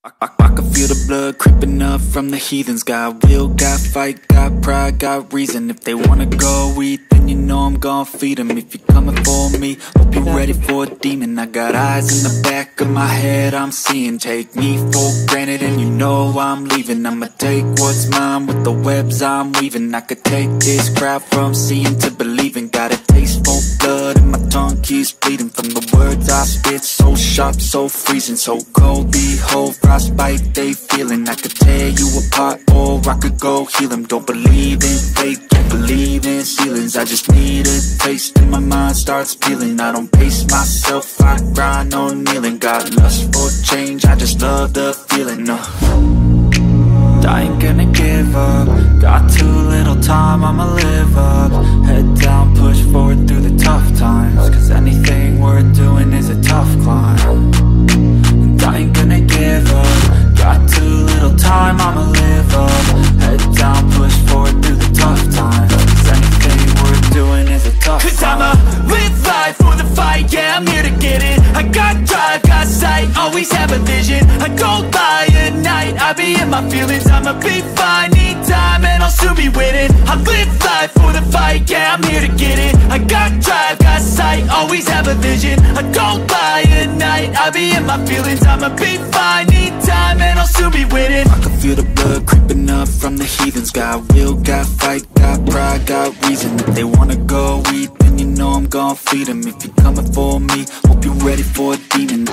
I can feel the blood creeping up from the heathens. Got will, got fight, got pride, got reason. If they wanna go eat, then you know I'm gon' feed them. If you're coming for me, hope you're ready for a demon. I got eyes in the back of my head, I'm seeing. Take me for granted and you know I'm leaving. I'ma take what's mine with the webs I'm weaving. I could take this crowd from seeing to believing. Got a taste for blood and my tongue keeps bleeding. From the words I spit, so sharp, so freezing, so cold. Behold, frostbite they feeling. I could tear you apart or I could go heal them. Don't believe in fate, can't believe in ceilings. I just need a taste and my mind starts peeling. I don't pace myself, I grind on kneeling. Got lust for change, I just love the feeling. I ain't gonna give up. Got too little time, I'ma live up. Head down, push forward through the tough times. Cause anything worth doing is a tough climb. And I ain't gonna give up. Got too little time, I'ma live up. Head down, push forward through the tough times. Cause anything worth doing is a tough climb. Cause I'ma live life for the fight, yeah, I'm here to get it. I got drive, got sight, always have a vision. I don't lie at night, I be in my feelings. I'ma be fine, need time, and I'll soon be winning. I live life for the fight, yeah, I'm here to get it. I got drive, got sight, always have a vision. I don't lie at night, I be in my feelings. I'ma be fine, need time, and I'll soon be winning. I can feel the blood creeping up from the heathens. Got will, got fight, got pride, got reason. If they wanna go eat, then you know I'm gon' feed them. If you're coming for me, hope you're ready for a demon.